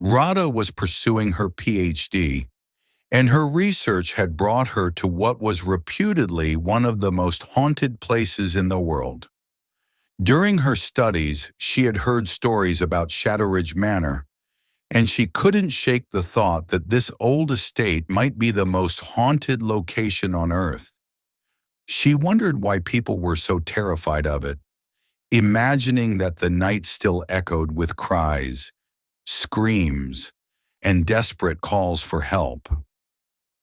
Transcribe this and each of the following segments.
Radha was pursuing her PhD, and her research had brought her to what was reputedly one of the most haunted places in the world. During her studies, she had heard stories about Shadowridge Manor, and she couldn't shake the thought that this old estate might be the most haunted location on Earth. She wondered why people were so terrified of it, imagining that the night still echoed with cries, screams, and desperate calls for help.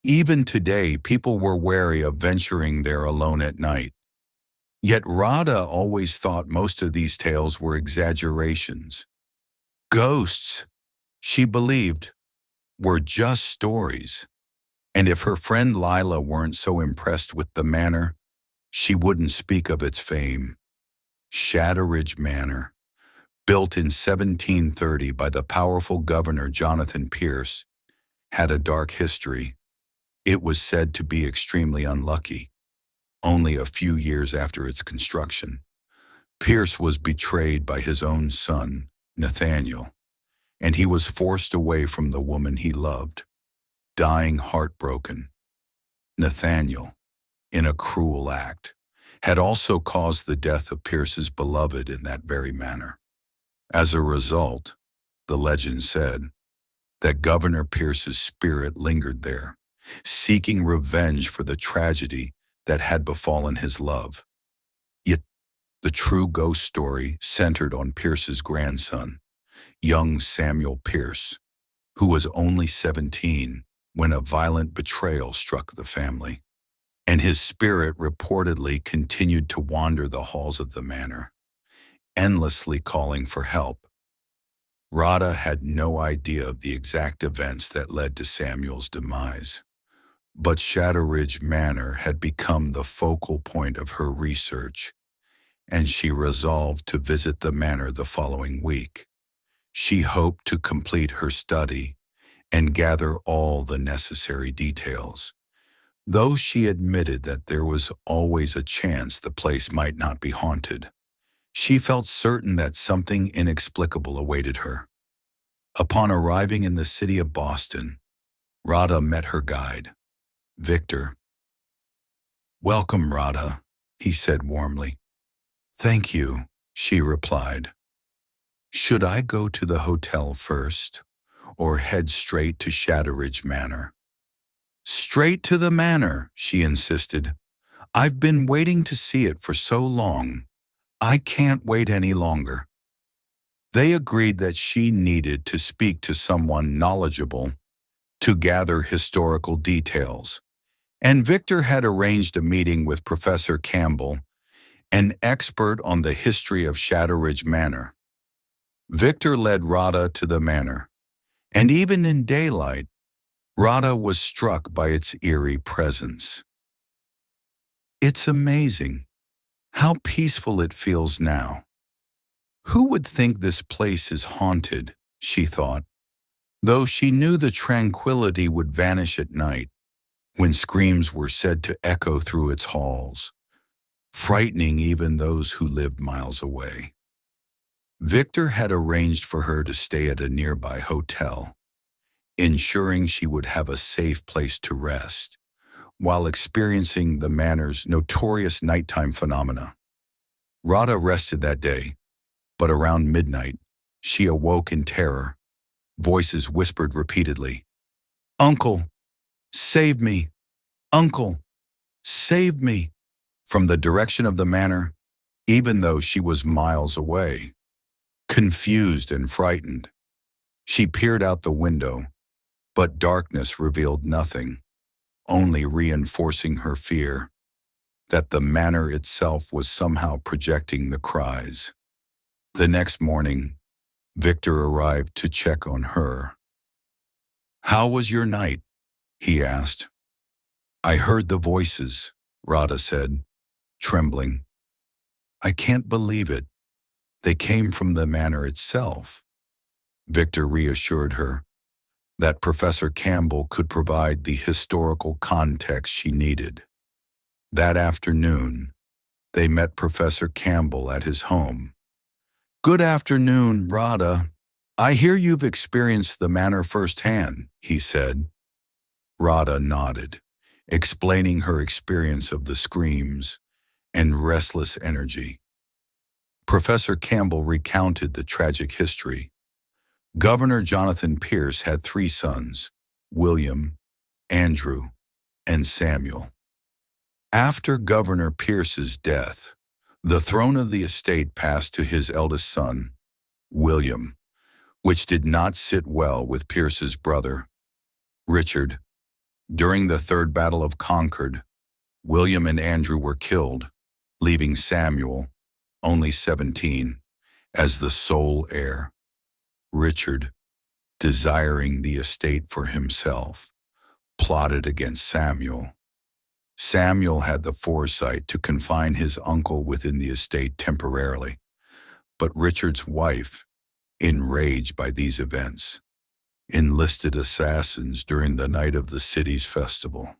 Even today, people were wary of venturing there alone at night. Yet Radha always thought most of these tales were exaggerations. Ghosts, she believed, were just stories. And if her friend Lila weren't so impressed with the manor, she wouldn't speak of its fame. Shadowridge Manor, built in 1730 by the powerful governor Jonathan Pierce, had a dark history. It was said to be extremely unlucky. Only a few years after its construction, Pierce was betrayed by his own son, Nathaniel, and he was forced away from the woman he loved, dying heartbroken. Nathaniel, in a cruel act, had also caused the death of Pierce's beloved in that very manner. As a result, the legend said that Governor Pierce's spirit lingered there, seeking revenge for the tragedy that had befallen his love. Yet the true ghost story centered on Pierce's grandson, young Samuel Pierce, who was only 17 when a violent betrayal struck the family, and his spirit reportedly continued to wander the halls of the manor, endlessly calling for help. Radha had no idea of the exact events that led to Samuel's demise, but Shadowridge Manor had become the focal point of her research, and she resolved to visit the manor the following week. She hoped to complete her study and gather all the necessary details, though she admitted that there was always a chance the place might not be haunted. She felt certain that something inexplicable awaited her. Upon arriving in the city of Boston, Radha met her guide, Victor. "Welcome, Radha," he said warmly. "Thank you," she replied. "Should I go to the hotel first, or head straight to Shadowridge Manor?" "Straight to the manor," she insisted. "I've been waiting to see it for so long. I can't wait any longer." They agreed that she needed to speak to someone knowledgeable to gather historical details, and Victor had arranged a meeting with Professor Campbell, an expert on the history of Shadowridge Manor. Victor led Radha to the manor, and even in daylight, Radha was struck by its eerie presence. "It's amazing how peaceful it feels now. Who would think this place is haunted?" she thought, though she knew the tranquility would vanish at night, when screams were said to echo through its halls, frightening even those who lived miles away. Victor had arranged for her to stay at a nearby hotel, ensuring she would have a safe place to rest, while experiencing the manor's notorious nighttime phenomena. Radha rested that day, but around midnight, she awoke in terror. Voices whispered repeatedly, "Uncle, save me! Uncle, save me!" from the direction of the manor, even though she was miles away. Confused and frightened, she peered out the window, but darkness revealed nothing, only reinforcing her fear that the manor itself was somehow projecting the cries. The next morning, Victor arrived to check on her. "How was your night?" he asked. "I heard the voices," Radha said, trembling. "I can't believe it. They came from the manor itself." Victor reassured her that Professor Campbell could provide the historical context she needed. That afternoon, they met Professor Campbell at his home. "Good afternoon, Radha," I hear you've experienced the manor firsthand, he said. Radha nodded, explaining her experience of the screams and restless energy. Professor Campbell recounted the tragic history. Governor Jonathan Pierce had 3 sons, William, Andrew, and Samuel. After Governor Pierce's death, the throne of the estate passed to his eldest son, William, which did not sit well with Pierce's brother, Richard. During the Third Battle of Concord, William and Andrew were killed, leaving Samuel, only 17, as the sole heir. Richard, desiring the estate for himself, plotted against Samuel. Samuel had the foresight to confine his uncle within the estate temporarily, but Richard's wife, enraged by these events, enlisted assassins during the night of the city's festival.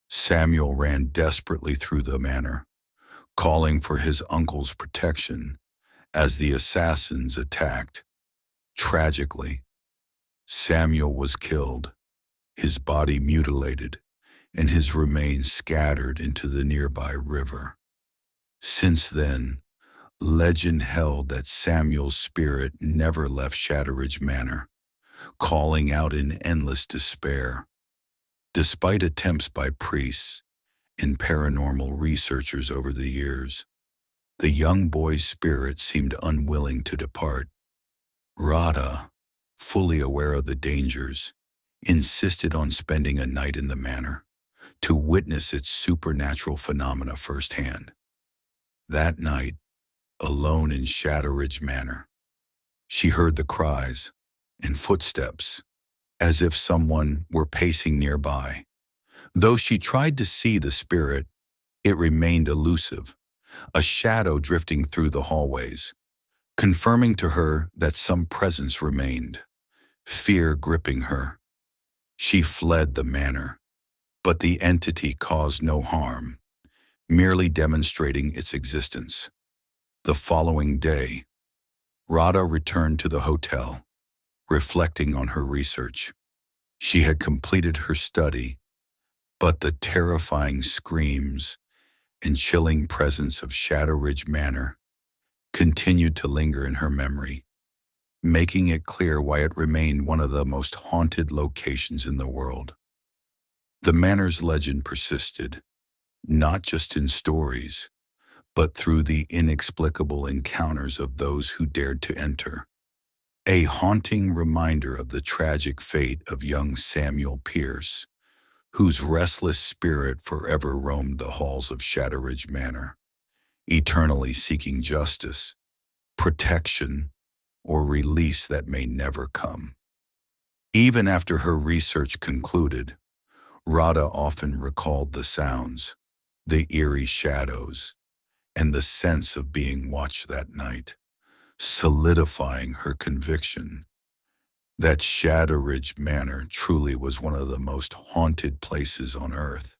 Samuel ran desperately through the manor, calling for his uncle's protection as the assassins attacked. Tragically, Samuel was killed, his body mutilated, and his remains scattered into the nearby river. Since then, legend held that Samuel's spirit never left Shadowridge Manor, calling out in endless despair. Despite attempts by priests and paranormal researchers over the years, the young boy's spirit seemed unwilling to depart. Radha, fully aware of the dangers, insisted on spending a night in the manor to witness its supernatural phenomena firsthand. That night, alone in Shadowridge Manor, she heard the cries and footsteps, as if someone were pacing nearby. Though she tried to see the spirit, it remained elusive, a shadow drifting through the hallways, confirming to her that some presence remained, fear gripping her. She fled the manor, but the entity caused no harm, merely demonstrating its existence. The following day, Radha returned to the hotel, reflecting on her research. She had completed her study, but the terrifying screams and chilling presence of Shadowridge Manor continued to linger in her memory, making it clear why it remained one of the most haunted locations in the world. The manor's legend persisted, not just in stories, but through the inexplicable encounters of those who dared to enter. A haunting reminder of the tragic fate of young Samuel Pierce, whose restless spirit forever roamed the halls of Shadowridge Manor, eternally seeking justice, protection, or release that may never come. Even after her research concluded, Radha often recalled the sounds, the eerie shadows, and the sense of being watched that night, solidifying her conviction that Shadowridge Manor truly was one of the most haunted places on Earth.